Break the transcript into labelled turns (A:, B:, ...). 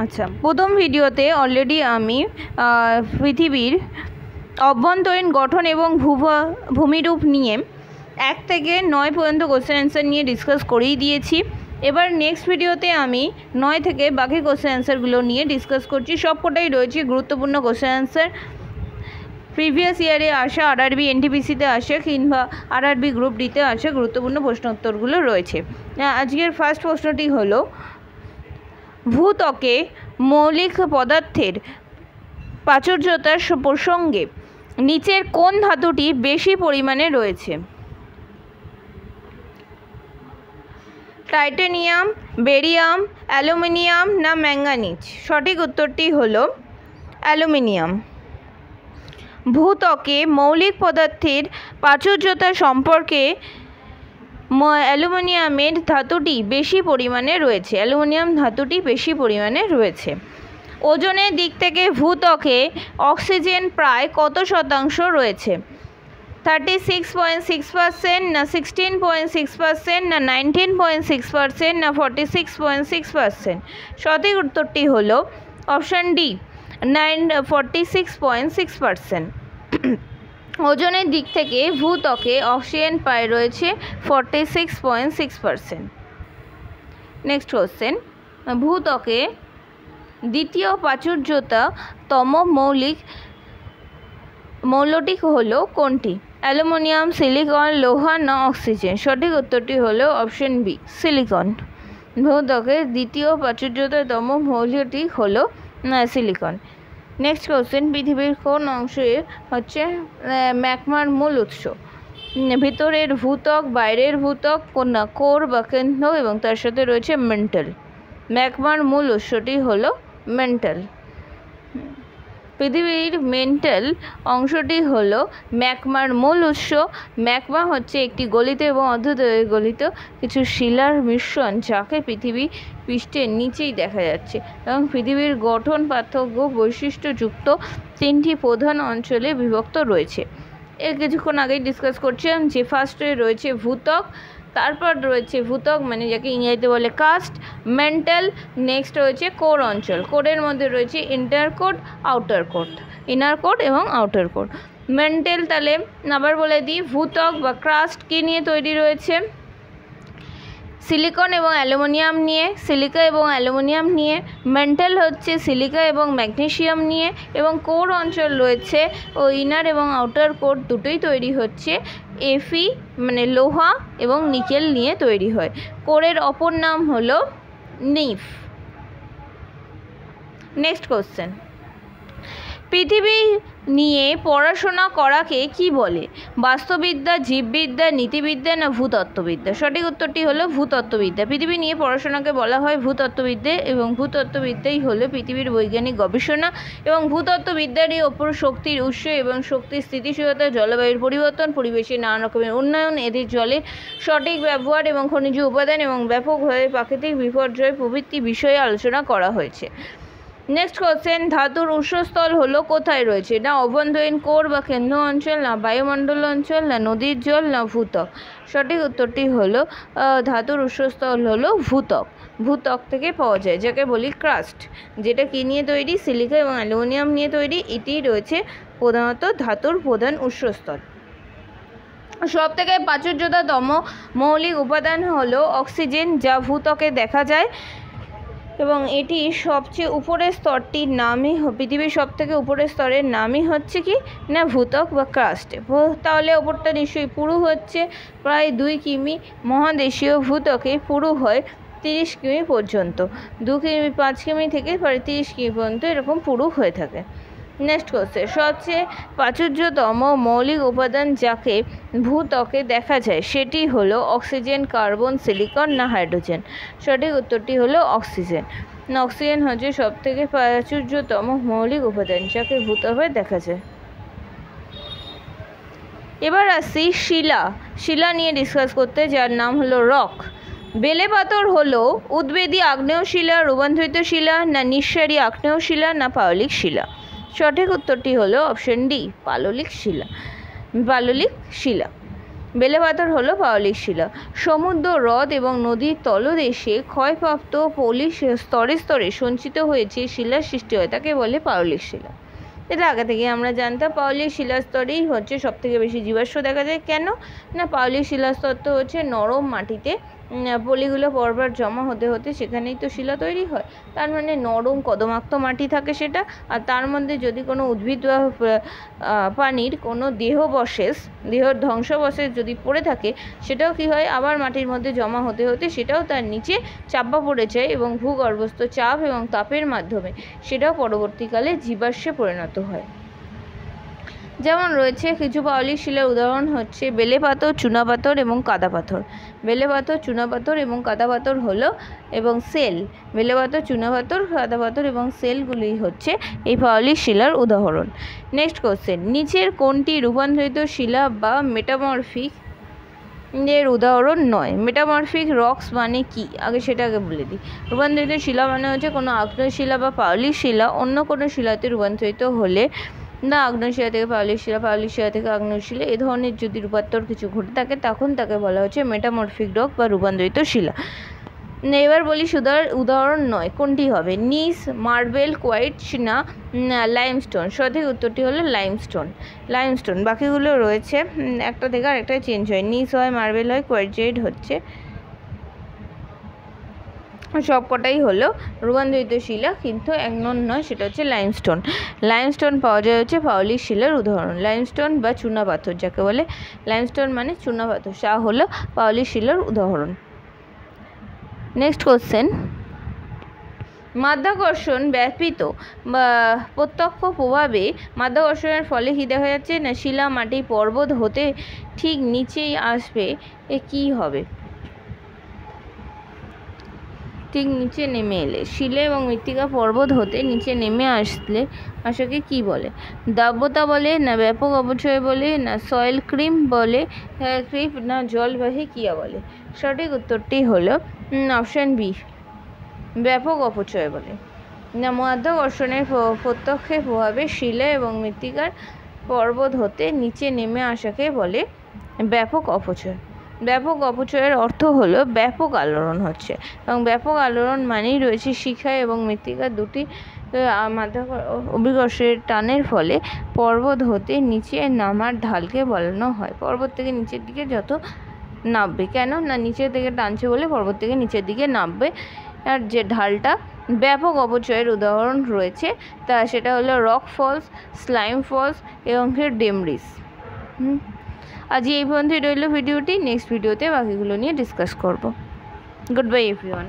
A: আচ্ছা, প্রথম ভিডিওতে অলরেডি আমি পৃথিবীর অভ্যন্তরীণ গঠন এবং ভূমিরূপ নিয়ে 1 থেকে 9 পর্যন্ত কোশ্চেন অ্যান্সার নিয়ে ডিসকাস করেই দিয়েছি। এবার নেক্সট ভিডিওতে আমি 9 থেকে বাকি কোশ্চেন অ্যান্সারগুলো নিয়ে ডিসকাস করছি। সবকটাই রয়েছে গুরুত্বপূর্ণ কোশ্চেন অ্যান্সার, প্রিভিয়াস ইয়ারে আসা আরআরবি এনটিপিসিতে আসে কিংবা আরআরবি গ্রুপ ডিতে আসে গুরুত্বপূর্ণ প্রশ্ন উত্তরগুলো রয়েছে। আজকের ফার্স্ট প্রশ্নটি হলো, ভূত্বকে মৌলিক পদার্থের প্রাচুর্যতার প্রসঙ্গে নিচের কোন ধাতুটি বেশি পরিমাণে রয়েছে? টাইটানিয়াম, বেরিয়াম, অ্যালুমিনিয়াম না ম্যাঙ্গানিজ? সঠিক উত্তরটি হলো অ্যালুমিনিয়াম। ভূত্বকে মৌলিক পদার্থের প্রাচুর্যতা সম্পর্কে অ্যালুমিনিয়ামের ধাতুটি বেশি পরিমাণে রয়েছে। অ্যালুমিনিয়াম ধাতুটি বেশি পরিমাণে রয়েছে। ওজনের দিক থেকে ভূত্বকে অক্সিজেন প্রায় কত শতাংশ রয়েছে? 36.6% না 16.6% না 19.6% না 46.6%? সঠিক উত্তরটি হলো অপশান ডি, 46.6%। ওজনের দিক থেকে ভূত্বকে অক্সিজেন প্রায় রয়েছে 46.6%। নেক্সট কোশ্চেন, ভূত্বকে দ্বিতীয় প্রাচুর্যতম মৌলটি হলো কোনটি? অ্যালুমিনিয়াম, সিলিকন, লোহা না অক্সিজেন? সঠিক উত্তরটি হলো অপশন বি, সিলিকন। ভূত্বকের দ্বিতীয় প্রাচুর্যতম মৌলটি হলো সিলিকন। নেক্সট কোশ্চেন, পৃথিবীর কোন অংশে হচ্ছে ম্যাগমার মূল উৎস? ভিতরের ভূত্বক, বাইরের ভূত্বক, কোর বা কেন্দ্র এবং তার সাথে রয়েছে মেন্টাল। ম্যাগমার মূল উৎসটি হলো মেন্টাল। পৃথিবীর মেন্টাল অংশটি হলো ম্যাগমার মূল উৎস। ম্যাগমা হচ্ছে একটি গলিত এবং অর্ধদ্রবে গলিত কিছু শিলার মিশ্রণ, যাকে পৃথিবী পৃষ্ঠের নিচেই দেখা যাচ্ছে এবং পৃথিবীর গঠন পার্থক্য বৈশিষ্ট্যযুক্ত 3টি প্রধান অঞ্চলে বিভক্ত রয়েছে। এর কিছুক্ষণ আগেই ডিসকাস করছিলাম যে ফার্স্টে রয়েছে ভূত্বক, তারপর রয়েছে ভূত্বক মানে যাকে ইংরেজিতে বলে কাস্ট, মেন্টাল, নেক্সট রয়েছে কোর অঞ্চল। কোরের মধ্যে রয়েছে inter core, outer core, inner core এবং আউটার কোর। মেন্টাল তাহলে আবার বলে দিই, ভূত্বক বা ক্রাস্ট কী নিয়ে তৈরি রয়েছে? সিলিকন এবং অ্যালুমিনিয়াম নিয়ে, সিলিকা এবং অ্যালুমিনিয়াম নিয়ে। মেন্টাল হচ্ছে সিলিকা এবং ম্যাগনেসিয়াম নিয়ে, এবং কোর অঞ্চল রয়েছে ও ইনার এবং আউটার কোর দুটোই তৈরি হচ্ছে এফি মানে লোহা এবং নিকেল নিয়ে তৈরি হয়। কোরের অপর নাম হলো নিফ। নেক্সট কোশ্চেন, পৃথিবী নিয়ে পড়াশোনা করাকে কি বলে? বাস্তুবিদ্যা, জীববিদ্যা, নীতিবিদ্যা না ভূতত্ত্ববিদ্যা? সঠিক উত্তরটি হলো ভূতত্ত্ববিদ্যা। পৃথিবী নিয়ে পড়াশোনাকে বলা হয় ভূতত্ত্ববিদ্যা এবং ভূতত্ত্ববিদ্যাই হলো পৃথিবীর বৈজ্ঞানিক গবেষণা এবং ভূতত্ত্ববিদ্যারই ওপর শক্তির উৎস এবং শক্তির স্থিতিশীলতা, জলবায়ুর পরিবর্তন, পরিবেশের নানা রকমের উন্নয়ন, এদের জলের সঠিক ব্যবহার এবং খনিজ উপাদান এবং ব্যাপকভাবে প্রাকৃতিক বিপর্যয় প্রভৃতি বিষয়ে আলোচনা করা হয়েছে। নেক্সট কোশ্চেন, ধাতুর উৎসস্থল হলো কোথায় রয়েছে? না অভ্যন্তরীণ কোর বা কেন্দ্র অঞ্চল, না বায়ুমণ্ডল অঞ্চল, না নদীর জল, না ভূত্বক? সঠিক উত্তরটি হলো ধাতুর উৎসস্থল হলো ভূত্বক। ভূত্বক থেকে পাওয়া যায়, যাকে বলি ক্রাস্ট, যেটা কী নিয়ে তৈরি? সিলিকা এবং অ্যালুমিনিয়াম নিয়ে তৈরি। এটি রয়েছে প্রধানত ধাতুর প্রধান উৎসস্থল। সবথেকে প্রাচুর্যতম মৌলিক উপাদান হলো অক্সিজেন, যা ভূত্বকে দেখা যায় এবং এটি সবচেয়ে উপরের স্তরটির নামই পৃথিবীর সবথেকে উপরের স্তরের নামই হচ্ছে কি না ভূত্বক বা ক্রাস্ট। তাহলে ওপরটা নিশ্চয়ই পুরু হচ্ছে প্রায় 2 কিমি। মহাদেশীয় ভূত্বকে পুরু হয় 30 কিমি পর্যন্ত, 2 কিমি 5 কিমি থেকে প্রায় 30 কিমি পর্যন্ত এরকম পুরু হয়ে থাকে। নেক্সট কোশ্চেন, সবচেয়ে প্রাচুর্যতম মৌলিক উপাদান যাকে ভূত্বকে দেখা যায় সেটি হলো অক্সিজেন, কার্বন, সিলিকন না হাইড্রোজেন? সঠিক উত্তরটি হলো অক্সিজেন। অক্সিজেন হচ্ছে সবথেকে প্রাচুর্যতম মৌলিক উপাদান যাকে ভূত্বকে দেখা যায়। এবার আসি শিলা নিয়ে ডিসকাস করতে, যার নাম হলো রক। বেলে পাথর হলো উদ্বেদী আগ্নেয় শিলা, রূপান্তরিত শিলা না নিঃসারী আগ্নেয় শিলা না পাললিক শিলা? সঠিক উত্তরটি হলো অপশন ডি, পাললিক শিলা। বেলে পাথর হলো পাললিক শিলা। সমুদ্র, হ্রদ এবং নদীর তলদেশে ক্ষয়প্রাপ্ত পলি স্তরে স্তরে সঞ্চিত হয়েছে শিলার সৃষ্টি হয়, তাকে বলে পাললিক শিলা। এটা আগে থেকে আমরা জানতাম। পাললিক শিলাস্তরেই হচ্ছে সব থেকে বেশি জীবাশ্ম দেখা যায়। কেন না, পাললিক শিলাস্তর তো হচ্ছে নরম মাটিতে পলিগুলো পরপর জমা হতে হতে সেখানেই তো শিলা তৈরি হয়। তার মানে নরম কর্দমাক্ত মাটি থাকে সেটা, আর তার মধ্যে যদি কোনো উদ্ভিদ বা প্রাণীর কোনো দেহর ধ্বংসাবশেষ যদি পড়ে থাকে, সেটাও কি হয়, আবার মাটির মধ্যে জমা হতে হতে সেটাও তার নিচে চাপা পড়ে যায় এবং ভূগর্ভস্থ চাপ এবং তাপের মাধ্যমে সেটাও পরবর্তীকালে জীবাশ্মে পরিণত হয়। যেমন রয়েছে কিছু পাললিক শিলার উদাহরণ হচ্ছে বেলে পাথর, চুনাপাথর এবং কাদা পাথর। বেলে পাথর, চুনাপাথর এবং কাদা পাথর হলো এবং সেল। বেলে পাথর, চুনাপাথর, কাদা পাথর এবং সেলগুলি হচ্ছে এই পাললিক শিলার উদাহরণ। নেক্সট কোশ্চেন, নিচের কোনটি রূপান্তরিত শিলা বা মেটামরফিক এর উদাহরণ নয়? মেটামরফিক রকস মানে কি, আগে সেটাকে বলে দিই। রূপান্তরিত শিলা মানে হচ্ছে কোনো আগ্নেয় শিলা বা পাললিক শিলা অন্য কোনো শিলাতে রূপান্তরিত হলে, না আগ্নেয় শিলা থেকে পাললিক শিলা, পাললিক শিলা থেকে আগ্নেয় শিলা, এ ধরনের যদি রূপান্তর কিছু ঘটে থাকে তখন তাকে বলা হচ্ছে মেটামরফিক রক বা রূপান্তরিত শিলা। এবার বলি উদাহরণ নয় কোনটি হবে? নিস, মার্বেল, কোয়ার্টজ না লাইমস্টোন? সঠিক উত্তরটি হলো লাইমস্টোন। বাকিগুলো রয়েছে একটা থেকে আরেকটা চেঞ্জ হয়, নিস হয়, মার্বেল হয়, কোয়ার্টজাইট হচ্ছে, সবকটাই হলো রূপান্তরিত শিলা, কিন্তু এক নয়, সেটা হচ্ছে লাইমস্টোন পাওয়া যায় হচ্ছে পাললিক শিলার উদাহরণ। লাইমস্টোন বা চুনাপাথর যাকে বলে, লাইমস্টোন মানে চুনাপাথর, যা হলো পাললিক শিলার উদাহরণ। নেক্সট কোশ্চেন, মাধ্যাকর্ষণ ব্যাপিত বা প্রত্যক্ষ প্রভাবে মাধ্যাকর্ষণের ফলে কি দেখা যাচ্ছে না, শিলা মাটি পর্বত হতে ঠিক নিচেই আসবে, এ কী হবে? ঠিক নিচে নেমে এলে, শিলা এবং মৃত্তিকা পর্বত হতে নিচে নেমে আসাকে কি বলে? দাব্যতা বলে, না ব্যাপক অপচয় বলে, না সয়েল ক্রিপ বলে, না জলবাহী ক্রিয়া বলে? সঠিক উত্তরটি হলো অপশান বি, ব্যাপক অপচয় বলে। না মাধ্যাকর্ষণের প্রত্যক্ষ প্রভাবে শিলা এবং মৃত্তিকার পর্বত হতে নিচে নেমে আসাকে বলে ব্যাপক অপচয়। ব্যাপক অপচয়ের অর্থ হলো ব্যাপক আলোড়ন হচ্ছে, এবং ব্যাপক আলোড়ন মানেই রয়েছে শিখা এবং মৃত্তিকা দুটি অভিকর্ষের টানের ফলে পর্বত হতে নিচে নামার ঢালকে বলানো হয়। পর্বত থেকে নিচের দিকে যত নামবে, কেন না নিচের দিকে টানছে বলে পর্বত থেকে নিচের দিকে নামবে, আর যে ঢালটা ব্যাপক অপচয়ের উদাহরণ রয়েছে তা সেটা হলো রক ফলস, স্লাইম ফলস এবং ডেমরিস। আজ এই পর্যন্তই রইল ভিডিওটি। নেক্সট ভিডিওতে বাকিগুলো নিয়ে ডিসকাস করব। Good bye everyone.